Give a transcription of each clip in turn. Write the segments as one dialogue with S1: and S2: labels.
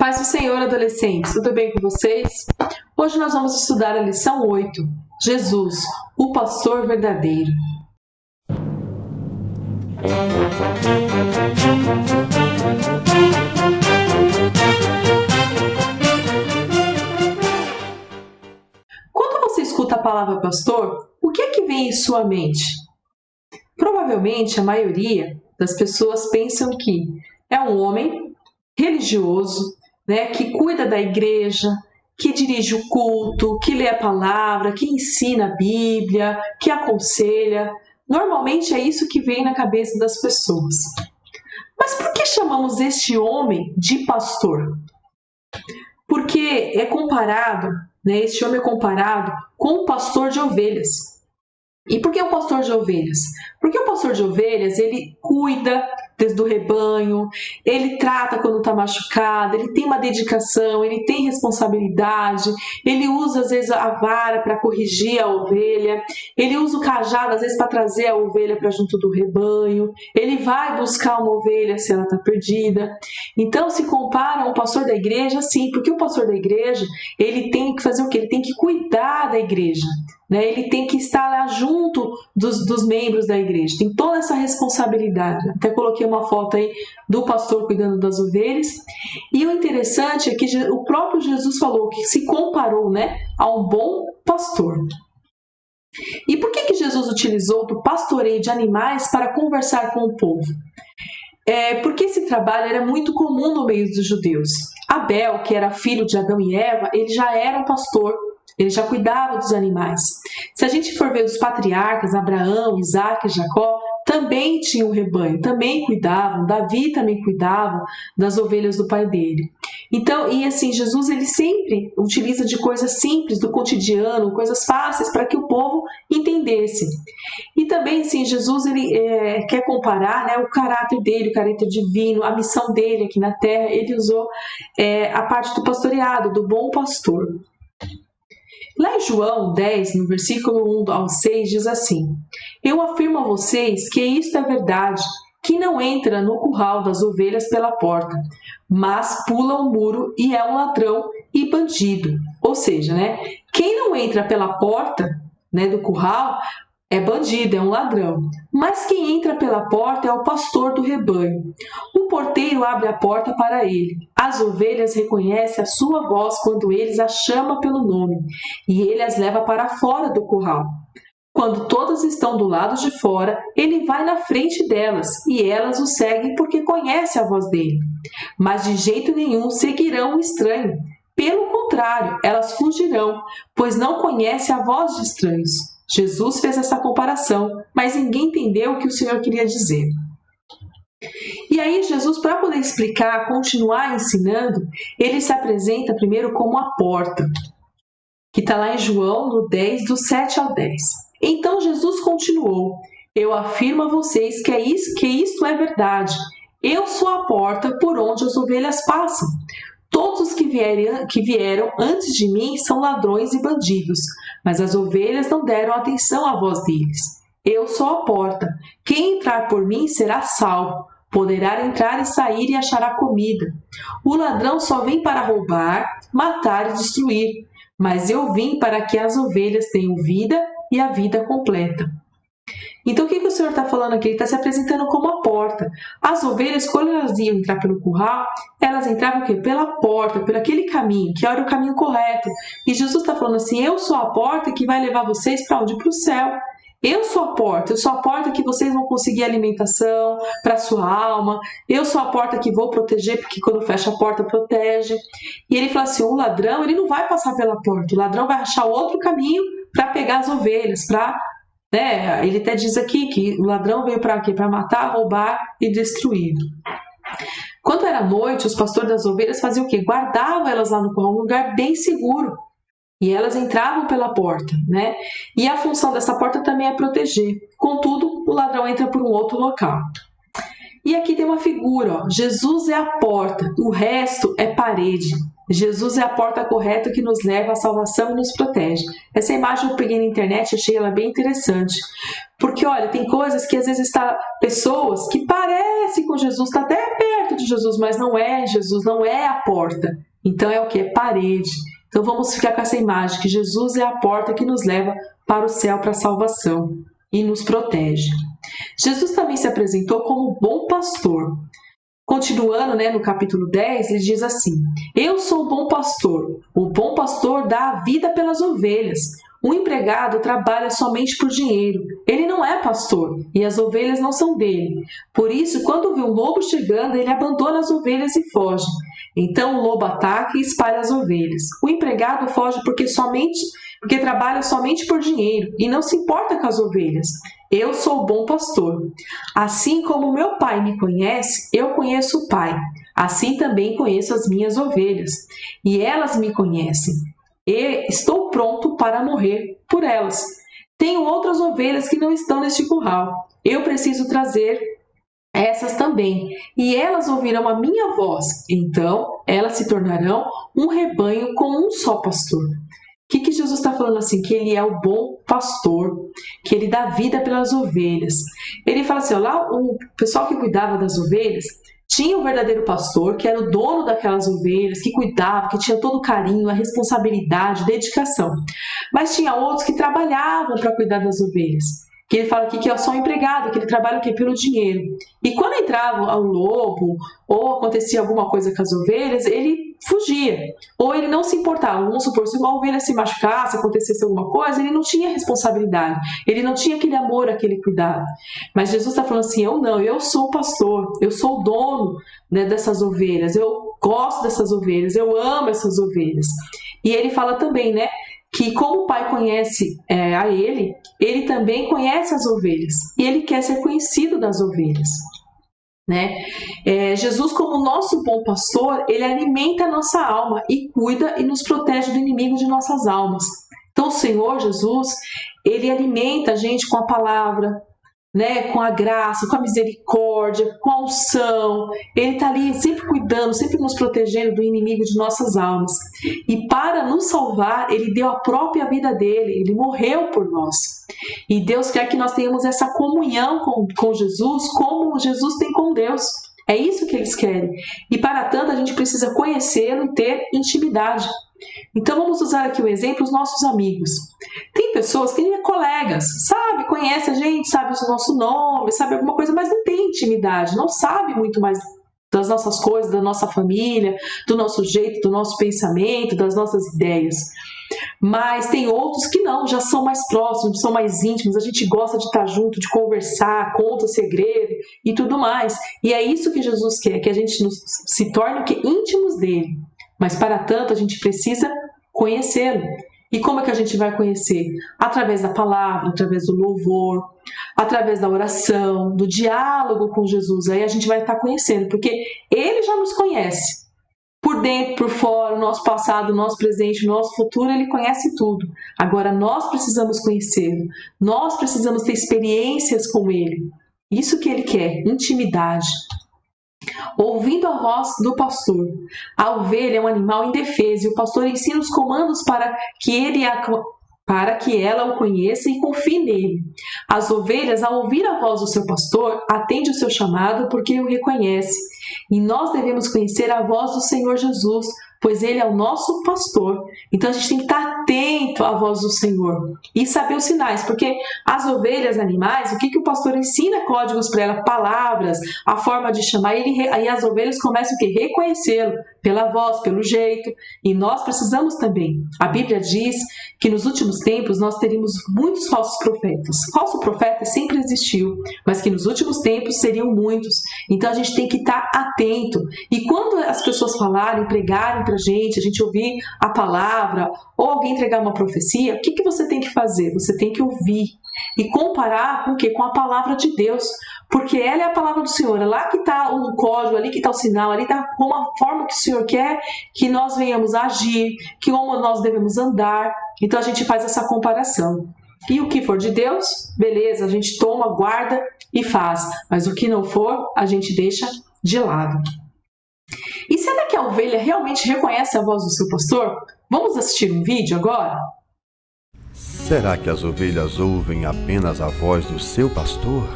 S1: Paz do Senhor, adolescentes, tudo bem com vocês? Hoje nós vamos estudar a lição 8, Jesus, o pastor verdadeiro. Quando você escuta a palavra pastor, o que é que vem em sua mente? Provavelmente a maioria das pessoas pensam que é um homem religioso, que cuida da igreja, que dirige o culto, que lê a palavra, que ensina a Bíblia, que aconselha. Normalmente é isso que vem na cabeça das pessoas. Mas por que chamamos este homem de pastor? Porque é comparado, este homem é comparado com o pastor de ovelhas. E por que o pastor de ovelhas? Porque o pastor de ovelhas, ele cuida do rebanho, ele trata quando está machucado, ele tem uma dedicação, ele tem responsabilidade, ele usa às vezes a vara para corrigir a ovelha, ele usa o cajado às vezes para trazer a ovelha para junto do rebanho, ele vai buscar uma ovelha se ela está perdida. Então se compara ao pastor da igreja, sim, porque o pastor da igreja, ele tem que fazer o quê? Ele tem que cuidar da igreja. Ele tem que estar lá junto dos membros da igreja, tem toda essa responsabilidade. Até coloquei uma foto aí do pastor cuidando das ovelhas. E o interessante é que o próprio Jesus falou que se comparou a um bom pastor. E por que Jesus utilizou do pastoreio de animais para conversar com o povo? Porque esse trabalho era muito comum no meio dos judeus. Abel, que era filho de Adão e Eva, ele já era um pastor. Ele já cuidava dos animais. Se a gente for ver os patriarcas, Abraão, Isaac e Jacó, também tinham um rebanho, também cuidavam. Davi também cuidava das ovelhas do pai dele. Então, Jesus ele sempre utiliza de coisas simples do cotidiano, coisas fáceis para que o povo entendesse. E também, Jesus ele quer comparar o caráter dele, o caráter divino, a missão dele aqui na terra. Ele usou a parte do pastoreado, do bom pastor. Lá em João 10, no versículo 1 ao 6, diz assim: Eu afirmo a vocês que isto é verdade, que não entra no curral das ovelhas pela porta, mas pula o muro e é um ladrão e bandido. Ou seja, quem não entra pela porta do curral é bandido, é um ladrão. Mas quem entra pela porta é o pastor do rebanho. O porteiro abre a porta para ele. As ovelhas reconhecem a sua voz quando ele as chama pelo nome, e ele as leva para fora do curral. Quando todas estão do lado de fora, ele vai na frente delas, e elas o seguem porque conhecem a voz dele. Mas de jeito nenhum seguirão o estranho. Pelo contrário, elas fugirão, pois não conhecem a voz de estranhos. Jesus fez essa comparação, mas ninguém entendeu o que o Senhor queria dizer. E aí Jesus, para poder explicar, continuar ensinando, ele se apresenta primeiro como a porta, que está lá em João no 10, do 7 ao 10. Então Jesus continuou: Eu afirmo a vocês que isto é verdade. Eu sou a porta por onde as ovelhas passam. Todos os que vieram antes de mim são ladrões e bandidos, mas as ovelhas não deram atenção à voz deles. Eu sou a porta. Quem entrar por mim será salvo. Poderá entrar e sair e achará comida. O ladrão só vem para roubar, matar e destruir, mas eu vim para que as ovelhas tenham vida e a vida completa. Então, o que o Senhor está falando aqui? Ele está se apresentando como a porta. As ovelhas, quando elas iam entrar pelo curral, elas entravam o quê? Pela porta, por aquele caminho, que era o caminho correto. E Jesus está falando assim: eu sou a porta que vai levar vocês para onde? Para o céu. Eu sou a porta que vocês vão conseguir alimentação para a sua alma. Eu sou a porta que vou proteger, porque quando fecha a porta, protege. E ele fala assim: o ladrão, ele não vai passar pela porta. O ladrão vai achar outro caminho para pegar as ovelhas, para... Ele até diz aqui que o ladrão veio para quê? Para matar, roubar e destruir. Quando era noite, os pastores das ovelhas faziam o quê? Guardavam elas lá no curral, um lugar bem seguro. E elas entravam pela porta, E a função dessa porta também é proteger. Contudo, o ladrão entra por um outro local. E aqui tem uma figura, ó. Jesus é a porta, o resto é parede. Jesus é a porta correta que nos leva à salvação e nos protege. Essa imagem eu peguei na internet, achei ela bem interessante. Porque, olha, tem coisas que às vezes pessoas que parecem com Jesus, está até perto de Jesus, mas não é Jesus, não é a porta. Então é o que? É parede. Então vamos ficar com essa imagem, que Jesus é a porta que nos leva para o céu, para a salvação e nos protege. Jesus também se apresentou como bom pastor. Continuando, no capítulo 10, ele diz assim: eu sou o bom pastor dá a vida pelas ovelhas. O empregado trabalha somente por dinheiro. Ele não é pastor e as ovelhas não são dele. Por isso, quando vê um lobo chegando, ele abandona as ovelhas e foge. Então o lobo ataca e espalha as ovelhas. O empregado foge porque trabalha somente por dinheiro e não se importa com as ovelhas. Eu sou o bom pastor. Assim como meu Pai me conhece, eu conheço o Pai. Assim também conheço as minhas ovelhas, e elas me conhecem. E estou pronto para morrer por elas. Tenho outras ovelhas que não estão neste curral. Eu preciso trazer essas também, e elas ouvirão a minha voz. Então, elas se tornarão um rebanho com um só pastor. O que Jesus está falando assim? Que ele é o bom pastor, que ele dá vida pelas ovelhas. Ele fala assim, ó, lá o pessoal que cuidava das ovelhas tinha o verdadeiro pastor, que era o dono daquelas ovelhas, que cuidava, que tinha todo o carinho, a responsabilidade, dedicação. Mas tinha outros que trabalhavam para cuidar das ovelhas. Que ele fala aqui que é só um empregado, que ele trabalha o quê? Pelo dinheiro. E quando entrava o lobo ou acontecia alguma coisa com as ovelhas, ele fugia. Ou ele não se importava. Vamos supor, se uma ovelha se machucasse, acontecesse alguma coisa, ele não tinha responsabilidade. Ele não tinha aquele amor, aquele cuidado. Mas Jesus está falando assim, eu sou o pastor, eu sou o dono, dessas ovelhas, eu gosto dessas ovelhas, eu amo essas ovelhas. E ele fala também, que como o Pai conhece a ele também conhece as ovelhas e ele quer ser conhecido das ovelhas. Jesus, como nosso bom pastor, ele alimenta a nossa alma e cuida e nos protege do inimigo de nossas almas. Então o Senhor Jesus, ele alimenta a gente com a palavra, com a graça, com a misericórdia, com a unção. Ele está ali sempre cuidando, sempre nos protegendo do inimigo de nossas almas. E para nos salvar, ele deu a própria vida dele, ele morreu por nós. E Deus quer que nós tenhamos essa comunhão com Jesus, como Jesus tem com Deus. É isso que eles querem. E para tanto, a gente precisa conhecê-lo e ter intimidade. Então vamos usar aqui o exemplo, os nossos amigos. Tem pessoas que nem colegas, conhece a gente, sabe o nosso nome, sabe alguma coisa, mas não tem intimidade, não sabe muito mais das nossas coisas, da nossa família, do nosso jeito, do nosso pensamento, das nossas ideias. Mas tem outros que não, já são mais próximos, são mais íntimos, a gente gosta de estar junto, de conversar, conta o segredo e tudo mais. E é isso que Jesus quer, que a gente se torne íntimos dele. Mas para tanto a gente precisa conhecê-lo. E como é que a gente vai conhecer? Através da palavra, através do louvor, através da oração, do diálogo com Jesus. Aí a gente vai estar conhecendo, porque ele já nos conhece. Por dentro, por fora, o nosso passado, o nosso presente, o nosso futuro, ele conhece tudo. Agora nós precisamos conhecê-lo. Nós precisamos ter experiências com ele. Isso que ele quer, intimidade. Ouvindo a voz do pastor. A ovelha é um animal indefeso e o pastor ensina os comandos para que ela o conheça e confie nele. As ovelhas, ao ouvir a voz do seu pastor, atendem o seu chamado porque o reconhece. E nós devemos conhecer a voz do Senhor Jesus, pois ele é o nosso pastor. Então a gente tem que estar atento à voz do Senhor e saber os sinais, porque as ovelhas, animais, o que o pastor ensina códigos para ela, palavras, a forma de chamar, aí as ovelhas começam a reconhecê-lo pela voz, pelo jeito, e nós precisamos também. A Bíblia diz que nos últimos tempos nós teríamos muitos falsos profetas. Falso profeta sempre existiu, mas que nos últimos tempos seriam muitos. Então a gente tem que estar atento. E quando as pessoas falarem, pregarem pra gente, a gente ouvir a palavra, ou alguém entregar uma profecia, o que você tem que fazer? Você tem que ouvir e comparar com o quê? Com a palavra de Deus, porque ela é a palavra do Senhor, é lá que está o código, ali que está o sinal, ali está como a forma que o Senhor quer que nós venhamos a agir, que como nós devemos andar. Então a gente faz essa comparação. E o que for de Deus, beleza, a gente toma, guarda e faz. Mas o que não for, a gente deixa de lado. E será que a ovelha realmente reconhece a voz do seu pastor? Vamos assistir um vídeo agora?
S2: Será que as ovelhas ouvem apenas a voz do seu pastor?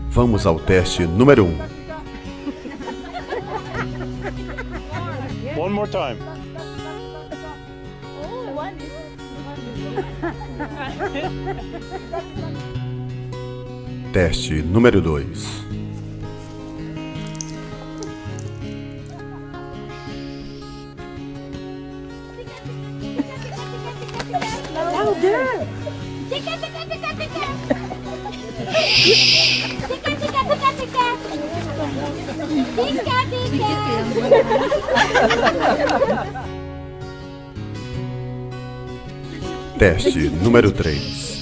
S2: Vamos ao teste número 1.
S3: One more time.
S2: Teste número 2. Teste número 3.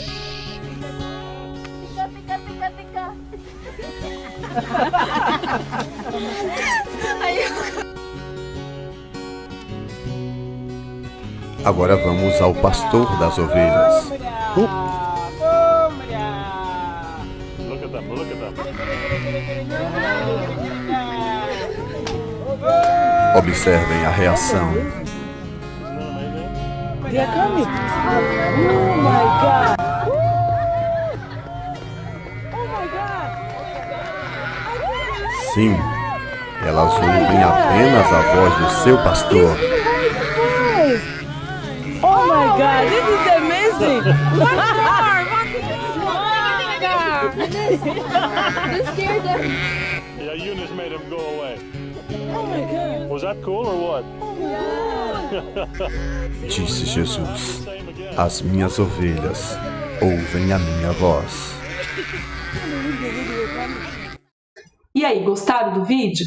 S2: Agora vamos ao pastor das ovelhas.
S3: Look at them, look at them.
S2: Observem a reação.
S3: Isn't that amazing?
S4: They are coming. Oh my God. Oh my God.
S2: Sim, elas ouvem apenas a voz do seu pastor.
S4: Oh my God, this is amazing.
S3: Yeah, Eunice made him go away.
S4: Oh my God.
S3: Was that cool or what?
S2: Disse Jesus:
S3: Same again.
S2: as minhas ovelhas ouvem a minha voz.
S1: E aí, gostaram do vídeo?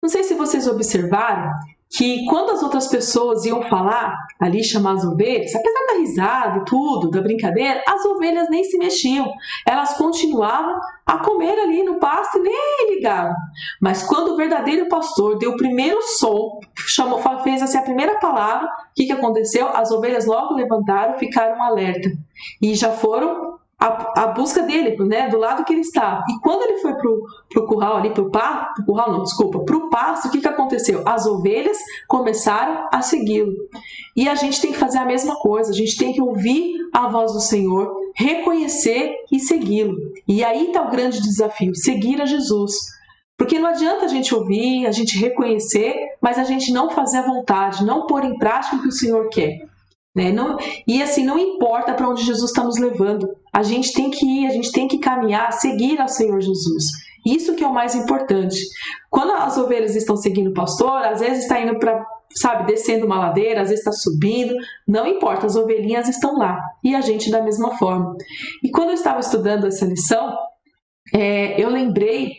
S1: Não sei se vocês observaram que quando as outras pessoas iam falar, ali chamar as ovelhas, apesar da risada e tudo, da brincadeira, as ovelhas nem se mexiam. Elas continuavam a comer ali no pasto e nem ligavam. Mas quando o verdadeiro pastor deu o primeiro som, fez assim a primeira palavra, o que aconteceu? As ovelhas logo levantaram, ficaram alerta e já foram a busca dele, né, do lado que ele estava. E quando ele foi pro curral ali, pro pasto, o que aconteceu? As ovelhas começaram a segui-lo. E a gente tem que fazer a mesma coisa, a gente tem que ouvir a voz do Senhor, reconhecer e segui-lo. E aí está o grande desafio, seguir a Jesus. Porque não adianta a gente ouvir, a gente reconhecer, mas a gente não fazer a vontade, não pôr em prática o que o Senhor quer. Né? E assim, não importa para onde Jesus está nos levando, a gente tem que ir, a gente tem que caminhar, seguir ao Senhor Jesus. Isso que é o mais importante. Quando as ovelhas estão seguindo o pastor, às vezes está indo para, descendo uma ladeira, às vezes está subindo, não importa, as ovelhinhas estão lá. E a gente da mesma forma. E quando eu estava estudando essa lição, eu lembrei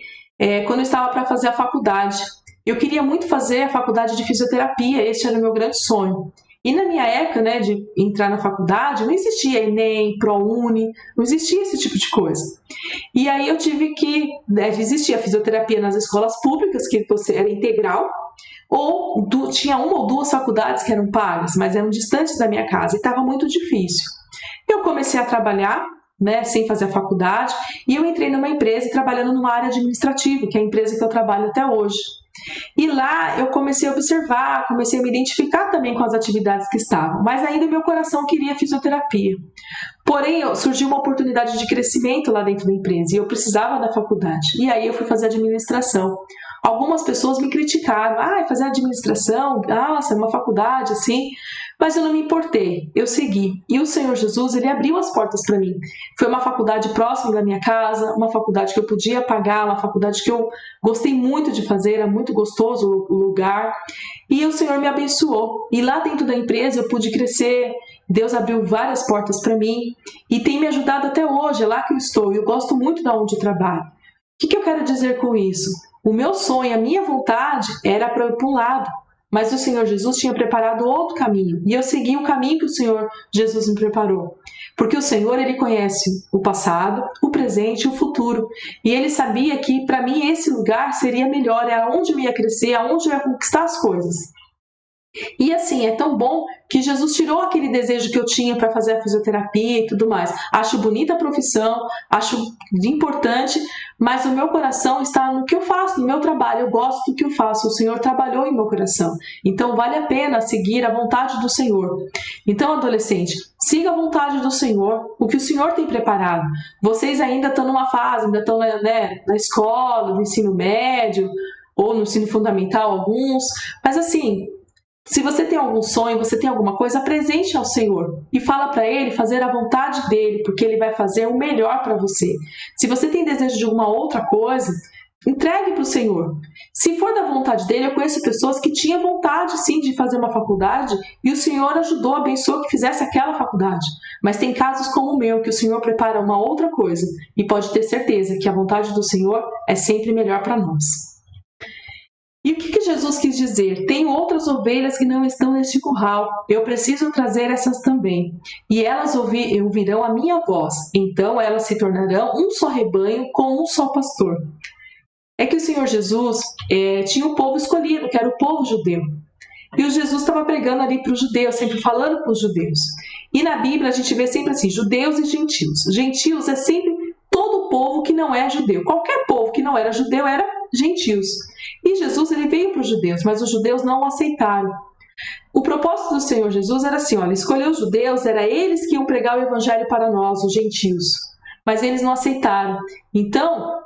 S1: quando eu estava para fazer a faculdade. Eu queria muito fazer a faculdade de fisioterapia, esse era o meu grande sonho. E na minha época, né, de entrar na faculdade, não existia Enem, ProUni, não existia esse tipo de coisa. E aí eu tive que, existia fisioterapia nas escolas públicas, que era integral, ou tinha uma ou duas faculdades que eram pagas, mas eram distantes da minha casa e estava muito difícil. Eu comecei a trabalhar, né, sem fazer a faculdade, e eu entrei numa empresa trabalhando numa área administrativa, que é a empresa que eu trabalho até hoje. E lá eu comecei a observar, comecei a me identificar também com as atividades que estavam, mas ainda meu coração queria fisioterapia. Porém, surgiu uma oportunidade de crescimento lá dentro da empresa e eu precisava da faculdade. E aí eu fui fazer administração. Algumas pessoas me criticaram, fazer administração, nossa, uma faculdade assim, mas eu não me importei, eu segui. E o Senhor Jesus, ele abriu as portas para mim. Foi uma faculdade próxima da minha casa, uma faculdade que eu podia pagar, uma faculdade que eu gostei muito de fazer, era muito gostoso o lugar. E o Senhor me abençoou. E lá dentro da empresa eu pude crescer, Deus abriu várias portas para mim e tem me ajudado até hoje, é lá que eu estou. E eu gosto muito de onde eu trabalho. O que eu quero dizer com isso? O meu sonho, a minha vontade era para eu ir para um lado, mas o Senhor Jesus tinha preparado outro caminho e eu segui o caminho que o Senhor Jesus me preparou. Porque o Senhor, ele conhece o passado, o presente e o futuro. E ele sabia que para mim esse lugar seria melhor, é aonde eu ia crescer, aonde eu ia conquistar as coisas. E assim, é tão bom que Jesus tirou aquele desejo que eu tinha para fazer a fisioterapia e tudo mais. Acho bonita a profissão, acho importante, mas o meu coração está no que eu faço, no meu trabalho. Eu gosto do que eu faço. O Senhor trabalhou em meu coração. Então vale a pena seguir a vontade do Senhor. Então, adolescente, siga a vontade do Senhor, o que o Senhor tem preparado. Vocês ainda estão numa fase, ainda estão na escola, no ensino médio, ou no ensino fundamental, alguns, mas assim, se você tem algum sonho, você tem alguma coisa, apresente ao Senhor e fala para Ele fazer a vontade dEle, porque Ele vai fazer o melhor para você. Se você tem desejo de alguma outra coisa, entregue para o Senhor. Se for da vontade dEle, eu conheço pessoas que tinham vontade sim de fazer uma faculdade e o Senhor ajudou, abençoou que fizesse aquela faculdade. Mas tem casos como o meu, que o Senhor prepara uma outra coisa e pode ter certeza que a vontade do Senhor é sempre melhor para nós. E o que Jesus quis dizer? Tenho outras ovelhas que não estão neste curral. Eu preciso trazer essas também. E elas ouvirão a minha voz. Então elas se tornarão um só rebanho com um só pastor. É que o Senhor Jesus tinha um povo escolhido, que era o povo judeu. E o Jesus estava pregando ali para os judeus, sempre falando para os judeus. E na Bíblia a gente vê sempre assim, judeus e gentios. Gentios é sempre todo povo que não é judeu. Qualquer povo que não era judeu era gentios. E Jesus ele veio para os judeus, mas os judeus não o aceitaram. O propósito do Senhor Jesus era assim, olha, escolheu os judeus, era eles que iam pregar o evangelho para nós, os gentios. Mas eles não aceitaram. Então,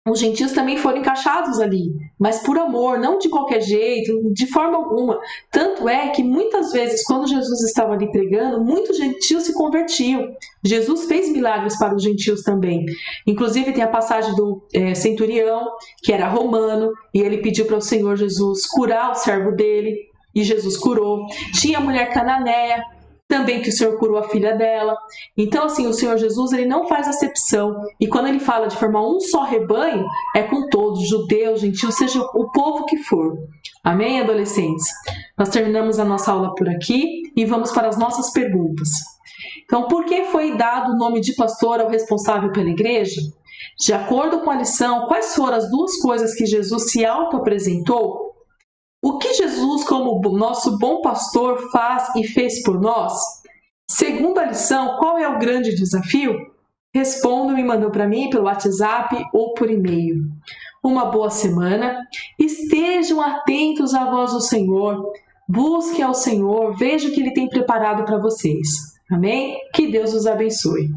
S1: os gentios também foram encaixados ali, mas por amor, não de qualquer jeito, de forma alguma. Tanto é que muitas vezes, quando Jesus estava ali pregando, muitos gentios se convertiam. Jesus fez milagres para os gentios também. Inclusive tem a passagem do centurião, que era romano, e ele pediu para o Senhor Jesus curar o servo dele, e Jesus curou. Tinha a mulher cananeia, também que o Senhor curou a filha dela. Então, assim, o Senhor Jesus, ele não faz acepção. E quando ele fala de formar um só rebanho, é com todos, judeus, gentios, seja o povo que for. Amém, adolescentes? Nós terminamos a nossa aula por aqui e vamos para as nossas perguntas. Então, por que foi dado o nome de pastor ao responsável pela igreja? De acordo com a lição, quais foram as duas coisas que Jesus se auto-apresentou? O que Jesus, como nosso bom pastor, faz e fez por nós? Segundo a lição, qual é o grande desafio? Respondam e mandam para mim pelo WhatsApp ou por e-mail. Uma boa semana. Estejam atentos à voz do Senhor. Busquem ao Senhor. Vejam o que Ele tem preparado para vocês. Amém? Que Deus os abençoe.